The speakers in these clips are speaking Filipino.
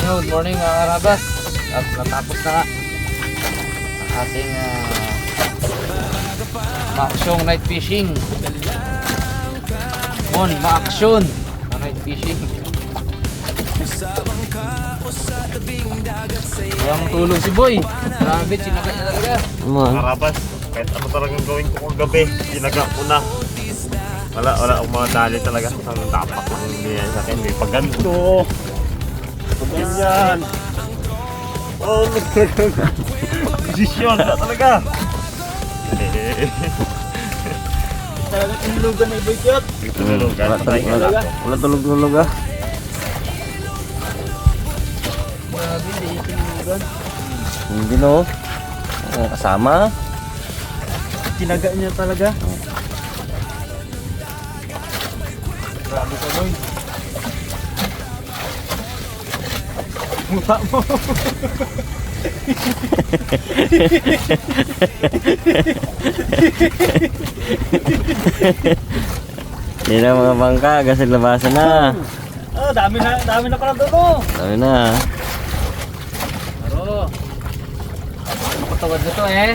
Good morning mga karabas. At natapos na nga ang ating ma-aksyong night fishing. Ma-aksyon na night fishing. Walang tulong si Boy. Grabe, sinaga niya talaga. Karabas, kahit ano talagang gawin ko kagabi, sinaga ko na. Wala akong mga dali talaga. Ang tapak lang hindi yan sa akin. May paganto. Ganyan. Oh, posisyon na talaga. Talagang inulugan na iba yun. Tulugan. Wala tulog-tulog ah. Grabe, hindi inulugan. Hindi no. Kasama. Tinaga niya talaga. Grabe ka, Boy. Mukha mo. Yan na mga bangka, gasig labasan na. Oh, dami na pala doon. Dami na. Pero, ano patawad na to eh?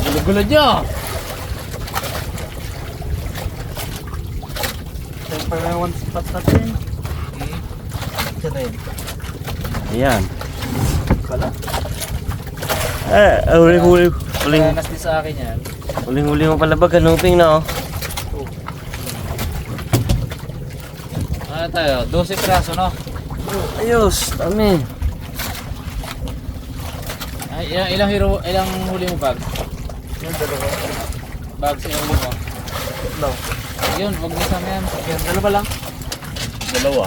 Gulo-gulo nyo. Siyempre na one spot natin. Ito na yun. Ayan. Kala. Huling Kanas din sa akin yan. mo pala ba ganuping na oh. Ano tayo? 12 piraso no? Ayos, dami. Ay, ilang huli mo bag? Yung dalawa. Bag sa huli mo? No. Yun, huwag niyo sama yan. Yan, dalawa lang. Dalawa.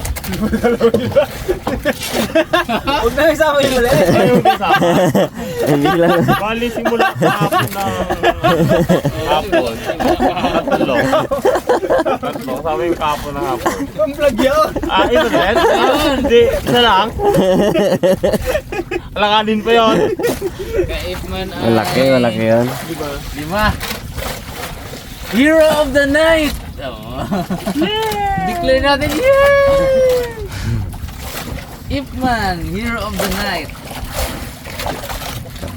Huwag na isama yung mali. Ayaw kasama. Hindi lang. Bali simula kahapon na hapon. Tatlo. Sabi yung kahapon na hapon. Ang vlog yun. Ito din? Hindi, isa lang. Alanganin pa yun. Ka-Ifman ay... Malaki yun. 5. Hero of the night! Oh. Declare natin, yay! Ifman, hero of the night.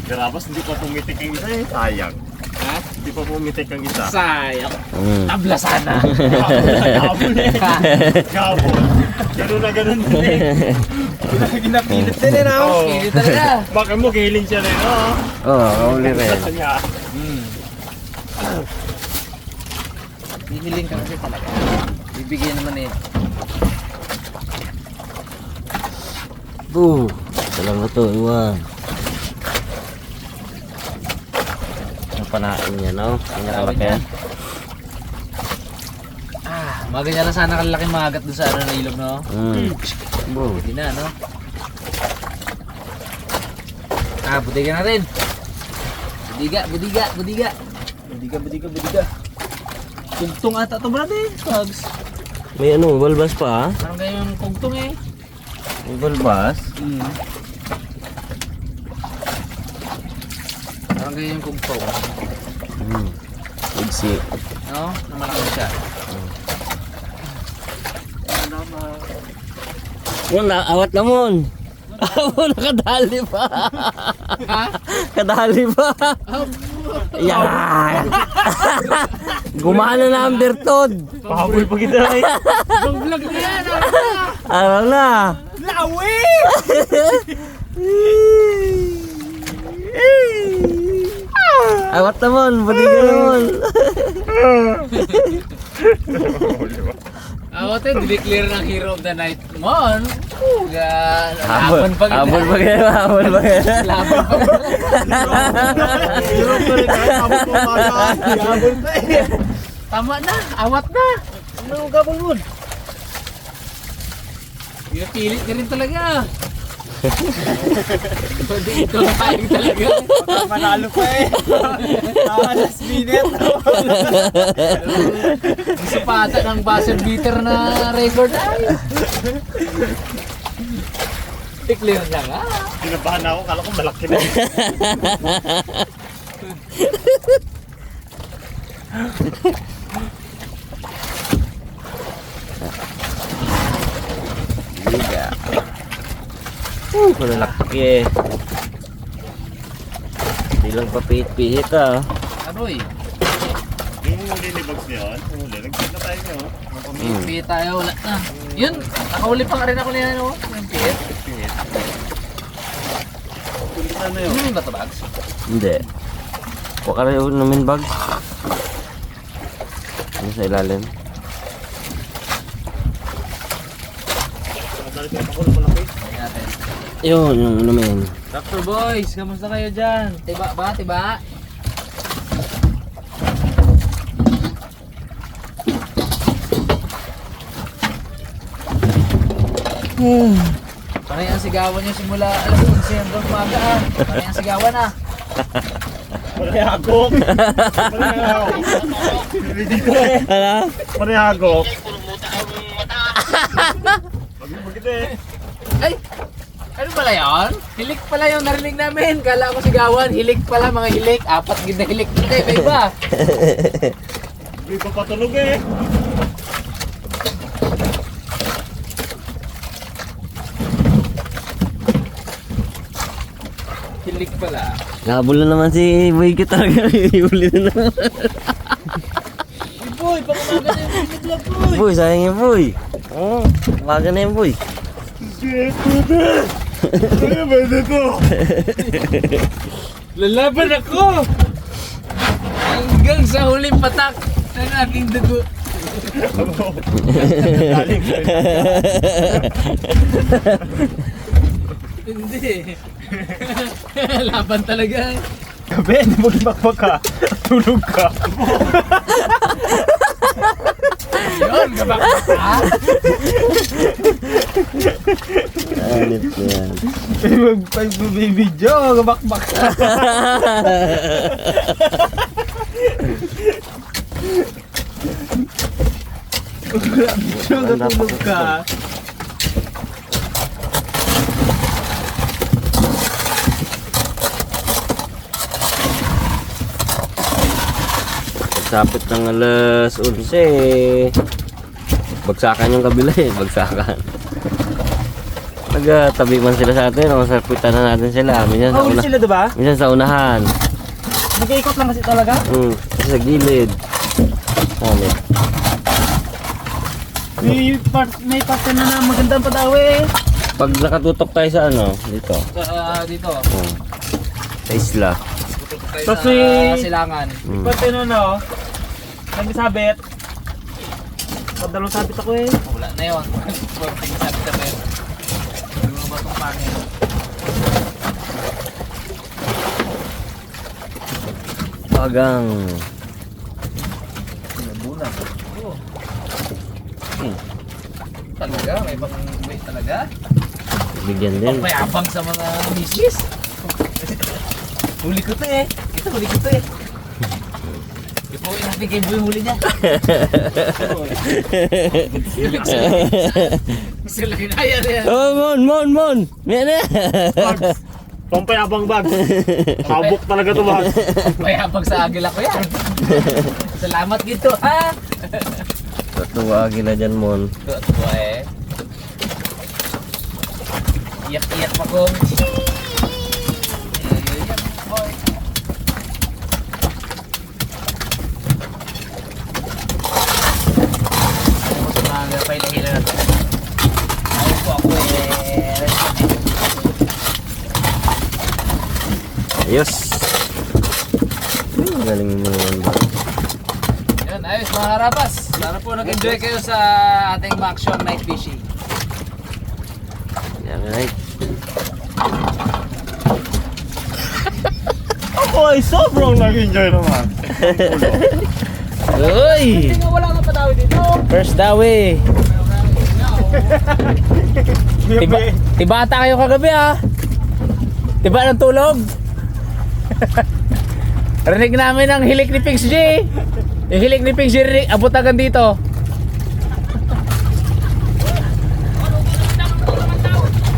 Garabas, hindi pa pumitik ang isa eh. Sayang. Ha? Hindi pa pumitik ang isa. Sayang. Mm. Tabla sana. Gabon eh. Gabon. Ganun din eh. Ginapilit din eh na. Oo. Hindi talaga. Baka mo giling siya rin, oh. Oo, kauli rin. Sa niya. Hihiling ka kasi talaga. Bibigyan naman eh. Dalang ito, iwan. Ang panain niya, no? Ang nakalaki yan. Maganyan na sana kalaki magat doon sa ano na ilog, no? Hindi na, no? Budiga natin. Budiga. Budiga. Tugtong ata to brother. Tugs. May ano, balbas pa ah? Parang kayo yung kugtong eh. May balbas? Parang kayo yung kugtong. Igsi. No? Namalaki siya. Wala, awat naman. Nakadali pa. Ha? Kadali pa. Yan. Gumana na ang bertod. Pahabol pa kita eh. Ibang vlog na yan! Araw na. Lawi! Awat naman, balikan naman. Ako tayo, declare ng hero of the night mon. Laban pa kita. Habol pa kayo. Laban pa kita. Hirap na rin kahit habol pa kaya. Gabol pa eh. Tama na, awat na. Ano gabol mo? Pinipilit ka rin talaga. Ito na payag talaga. Manalo pa eh. Last minute. Gusto pa ata ng buzzer beater na record. Ay. Declare na nga. Kinabahan ako, kala ko malaki na. Liga. Malalaki eh. Hindi lang papihit-pihit ah. Aroy. Yung huli ni Bugs niya, huli. Nagpit na tayo niya. Pihit tayo, wala na. Yun, nakahuli pa rin ako niya, no? Yung pihit. Ano yun? Ano yung bato bags? Hindi. Huwag ka rin namin bag. Ano sa ilalim? Tingnan natin. Yun, yung namin. Dr. Boys, kamusta kayo dyan? Tiba ba? Tiba? Panay ang sigawan niyo simula alas 11 hanggang umaga ah. Panay ang sigawan ah. Panayagok! Panayagok! Ano? Panayagok! Bakit eh? Ay! Ano pala yun? Hilik pala yung narinig namin. Kala ko sigawan. Hilik pala mga hilik. 4 gid na hilik. Hindi, may iba. Hindi pa patulog eh. Hilik pala. Nakabul na naman si Boy ko talaga. Huli na naman. Boy, pag-umaga na yung vlog boy. Boy, sayang yung Boy. Oo, umaga na yung Boy. Shit, puta! Ano ba ito? Lalaban ako! Hanggang sa huling patak ng aking dugo. Hindi. Laban talaga. Gabi, hindi mo limakbak ka. Tulog ka. Yun, gabak ka. Anit na yan. Mag-video, gabakbak ka. Video, natulog ka. Sapit ng alas 11. Bagsakan yung kabila eh, bagsakan. Nagtabi man sila sa atin, o sapitan na natin sila. Minsan sa, Huli sila diba? minsan sa unahan. Nag-iikot lang kasi talaga. Kasi sa gilid. Anit. May parte na magandang padawi eh. Pag nakatutok tayo sa ano, dito. Dito. Sa isla. Tayo Tapos sa may- silangan. Parte na no, nag-sabit. Padalong sabit ako eh. Wala na yun. Pwede sabi-sabi. Yung batong pangin. Pagang. Talaga? May ibang way talaga? Bigyan din. Pagmayabang sa mga misis. Huli ko to eh. Ito, huli ko to eh. Ipuin natin kay Boy huli niya. Sila kinaya na yan. Oh, Mon! Yan na. Pampayabang bag. Habok talaga to bag. Mayabang sa agila ko yan. Salamat gito ha. Tatuwa gila dyan, Mon. Ito eh. Iyak-iyak pa ko. Ayos. Galing mo naman ba? Yan, ayos mga karapas. Sana po nag-enjoy kayo sa ating Maction Night Fishing. Yan, right. Ako ay sobrang nag-enjoy naman. Uy! Wala ka pa daw dito. First dawi. Tiba ata kayo kagabi ah. Tiba ng tulog. Rinig namin ang hilik ni Pix G. Yung hilik ni Pix G, abot agad dito.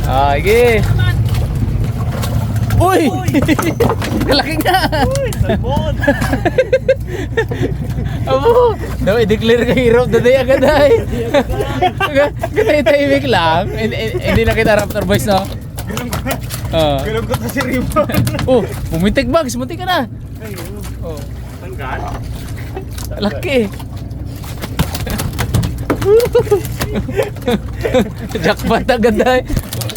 Ah, sige. Uy! Kalaki nga! Salmon! Abo! No, i-declare ka hero of the day agad ay. Ganay tahimik lang. Hindi na kita Raptor Boys, no? Ganun Ah. Galog ko si Ribbon. Oh, pumitik bags, muntik ka na. Oh, Tanggal. laki. Jackpot agad dahil.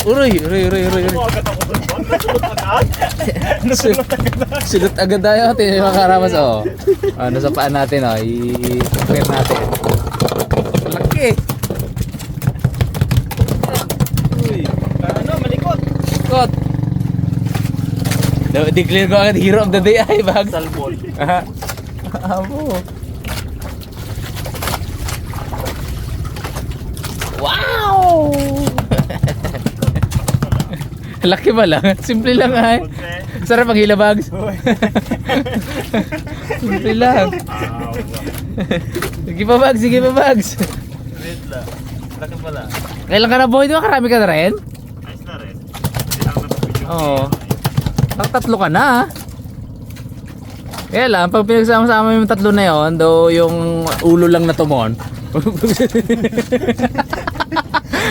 Uroy. Ako agad ako doon. Nasulot agad. Silot agad tayo. Tingnan yung mga karamas. Oh. Ano sa paan natin. Oh. I-clear natin. Laki. Uy, ano, malikot. Kot. Declare ko agad hero of the day ay bag. Salmon. Abo. Wow! Laki ba lang? Simple lang ay. Sarap ang hila bags. Simple lang. Sige pa bags, Wait lang. Laki pala. Kailan ka na boy? Di ba karami ka na rin? Nice na rin. Hindi lang napapidyo. Oo. Tatlo ka na. Kaya lang, pag pinagsama-sama yung tatlo na yon, though yung ulo lang na tumon.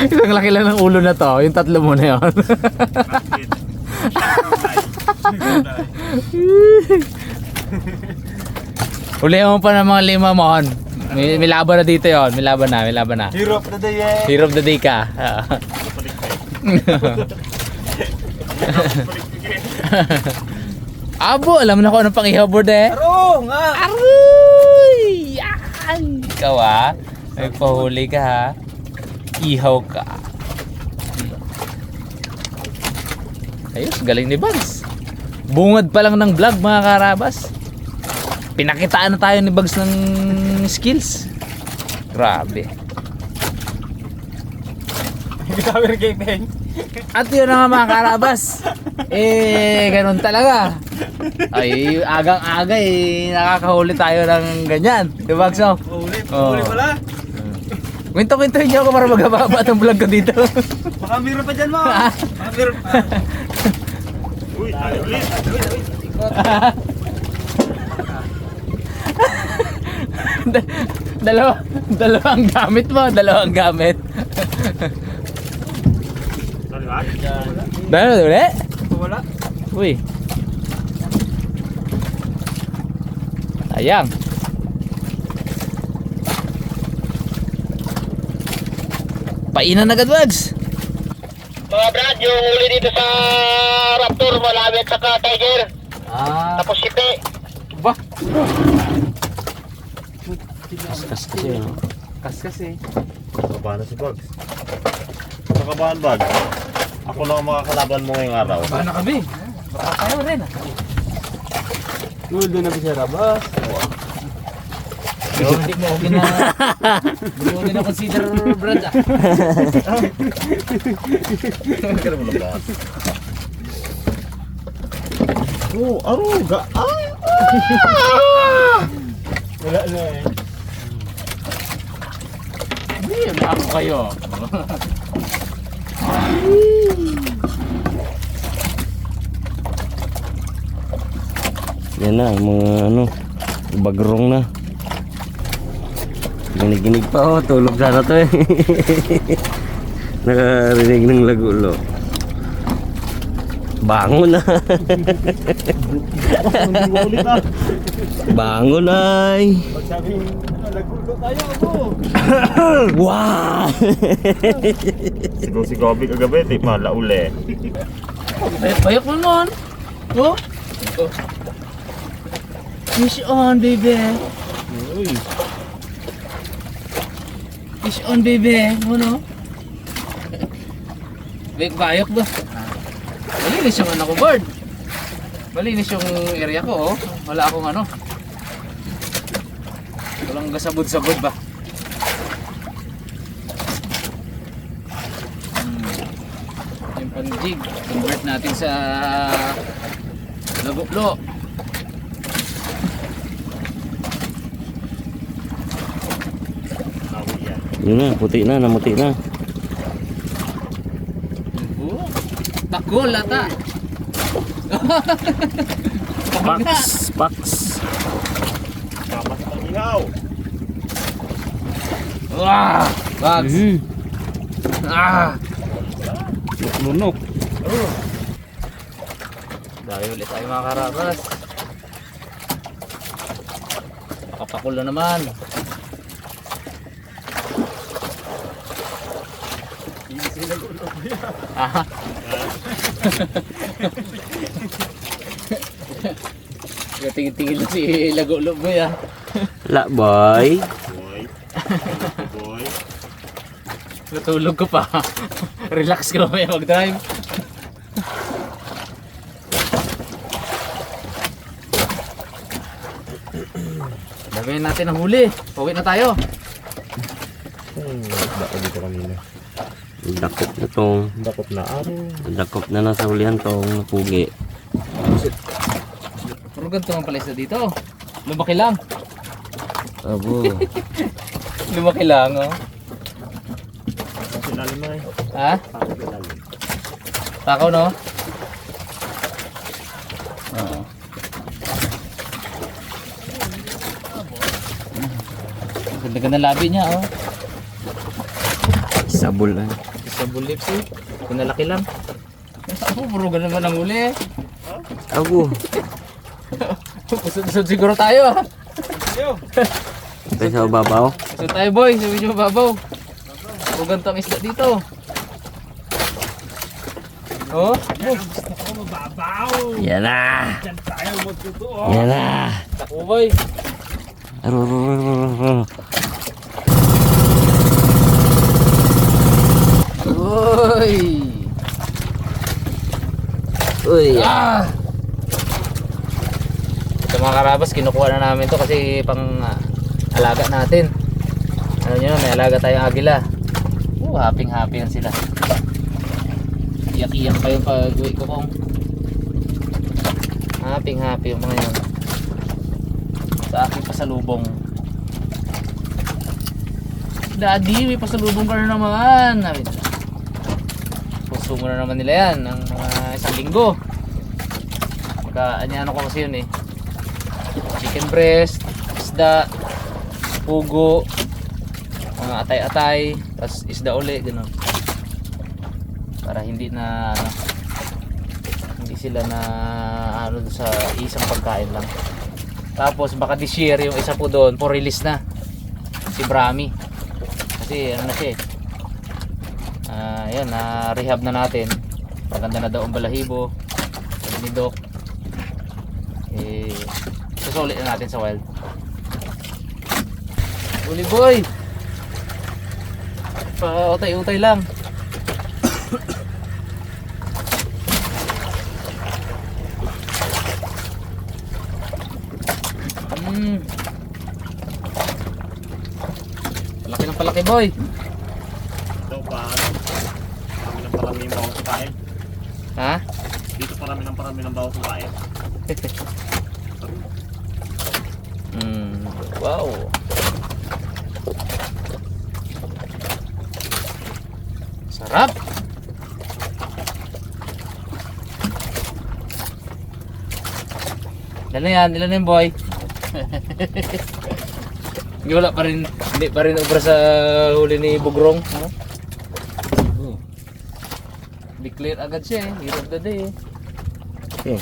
Isang laki lang ng ulo na to, yung tatlo mo na yon. Uli mo pa ng mga 5 mon. May laban na dito yon, may laban na. Hero of the day eh. Hero of the day ka. Abo, alam na ko anong pang ihabord eh. Aro nga. Aroy! Yan! Ikaw ah, nagpahuli ka ha. Ihaw ka. Ayos, galing ni Bugs. Bungad pa lang ng vlog mga karabas. Pinakitaan na tayo ni Bugs ng skills. Grabe. Gawin kay Peng. At yun na nga mga karabas. Ganun talaga. Ay, agang-aga nakakahuli tayo ng ganyan. Di ba, Bugs? Uli Oo. pala. Kwento-kwentuhin niyo ako para maghababa itong vlog ko dito. Baka meron pa dyan mo. Baka meron pa. Uy, tayo ulit. Dalawang gamit mo, dalawang gamit. Taliwag. Dalawa ulit? Wala. Uy. Sayang. Painan agad, Wags. Mga brad, yung uli dito sa Raptor, Malawit, saka Tiger, tapos Sipe. Ba? Kaskas kasi ano. Kaskas eh. Nakabahan na si Bugs. Nakabahan, Bugs. Ako lang ang makakalaban mo ngayong araw. Baka na kami. Baka tayo rin. Cool doon na bisera, boss. Hindi mo okay na. Hindi mo okay na consider, brad. Kaya mo lang ba? Oh, aruga. Ay! Wala na eh. Hindi, na ako kayo. Yan na, mga ano, bagrong na. Ginig-ginig pa oh, tulog sana to eh. Nakarinig ng lagulo. Bangon na. Bangon ay. Pag sabi, nagulto tayo ako. Wow! Siguro si Gobi kagabi, di pa, lauli. Bayok mo nun. Oh? Fish on, baby. Uy. Fish on, baby. Ano? Bayok ba? Malinis yung ano ko, bird. Malinis yung area ko, oh. Wala akong ano. Walang gasabod-sabod ba? Yung panjig. Convert natin sa laguplo. Lawi yan. Yun na, puti na, namuti na. Oh, takol ata. Pax, pax. Kapas ang ihaw. Wah, Bugs. Mhm. Ah, Lunok. Dahil ulit tayo mga karabas. Nakapakul na naman. Ah. Tingin-tingin na si Lagulob mo ya. La boy. Boy. Boy. Natulog ko pa. Relax ka mamaya mag-drive. Damihan natin ang huli. Pauwi na tayo. Baka dito kanina. Dakop na tong. Dakot na araw. Dakop na lang sa hulihan tong pugi. Pero ganito ang pala isa dito. Lumaki lang. Abo. Lumaki lang oh. Kasi lalim na eh. Ha? Kasi lalim. Takaw no? Oo. Ganda-ganda labi niya oh. Sabol lang. Sa bulips eh. Pinalaki lang. Ako, puro ganun naman ang uli eh. Abo. Usod siguro tayo ah. Ito sa babaw. Usod tayo boy, sabi niyo babaw. Puro ganito ang isda dito. Oh, Yan na. Yan na. tako boy. Arururururur. Uy! Uy. Ah! Ito mga karabas, kinukuha na namin to kasi pang alaga natin. Ano nyo, may alaga tayong agila. Happy yan sila. Iyak-iyak pa yung pag-uwi ko kong. Happy yung mga yun. Sa aking pasalubong. Daddy, may pasalubong ka na naman. Puso mo na naman nila yan ng mga isang linggo. Ano ko kasi yun eh. Chicken breast, isda, pugo, mga atay-atay, tapos isda uli, gano'n. Para hindi na hindi sila na sa isang pagkain lang. Tapos baka this year yung isa po doon for release na si Brahmi kasi ano na siya yan na rehab na natin, maganda na daw ang balahibo ni Doc susuli na natin sa wild. Uli boy pa utay-utay lang. Laki ng palaki boy. Ito pa. Parami ng parami ng bawang sa kain. Ha? Dito parami ng bawang sa kain. Wow. Sarap. Ilan na yan boy? Hindi pa rin ubra sa huli ni Bugrong. Declare agad siya eh, hero of the day eh. Okay.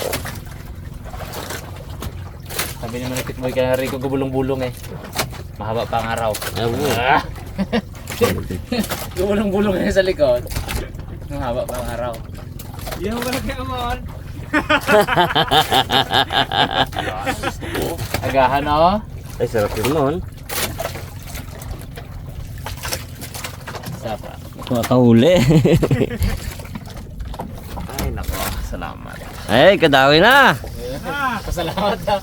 Sabi naman ni Pitboy kaya rin ko gubulong-bulong eh. Mahaba pa ang araw. Abo. Gubulong-bulong eh sa likod. Mahaba pa ang araw. Yung malaki amon. Agahan oh. Ay, sarap yun nun. Sapa. Makahuli. Ay nako, salamat. Ay, kadawi na. Pasalamat ha.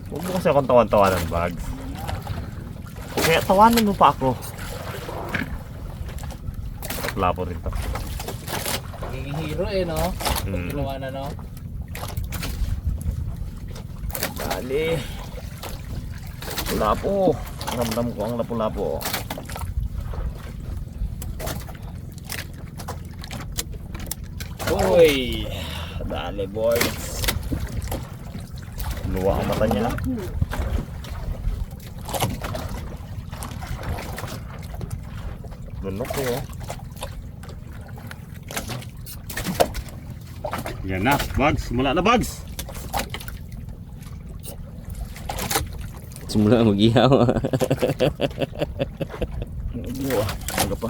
Huwag mo kasi akong tawan-tawanan, Bags. Kaya tawanan mo pa ako. Lapo rin to. Nagiging hero eh no. Ginawa na no. Dali. Lapo. Ramdam ko ang lapo-lapo. Uy. Dali, boys. Luwa ang mata niya. Lunok ko oh. Yan na, Bugs. Simula na, Bugs. Simula mag-ihaw. Aga pa.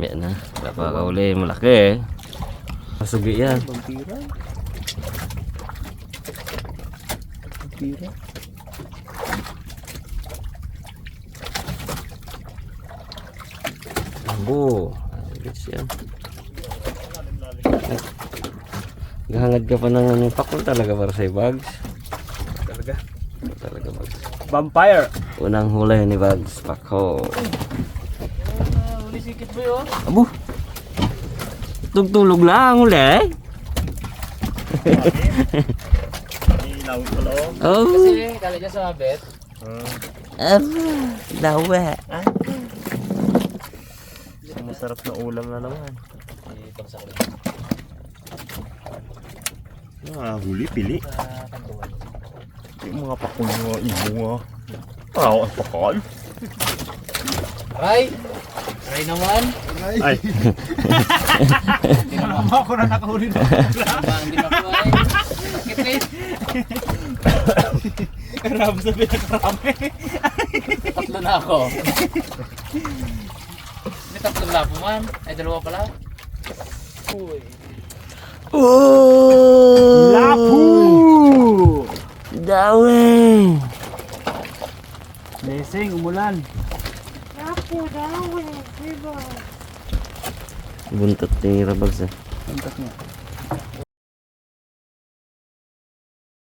Yan na. Napakauli. Malaki eh. Masugi yan. Vampira. Vampira. Abo. Ayos yan. Gahangad ka pa ng ano, pakul talaga para sa Bugs. Talaga. Talaga Bugs. Vampire. Unang huli ni Bugs. Pako. Uli sikit boy oh. Abo. Tugtulog lang huli. Ilawin ko lang. Oh. Kasi kala niya sumabit. Dawa. Masarap na ulam na naman. Ipagsak ulit Huli, pili. sa kantuan. Yung mga pakul mga imo nga. Ang pakal. Aray! Aray naman! Ay, Ako na nakahuli na. Hindi makuha eh. Sakit rin. Karami sa pinakarami. Tatlo na ako. May tatlong lapo man. Ay, dalawa pala. Oh! Lapu! Dawe! Blessing, umulan. Buntot ni Rabags eh. Puntas niya.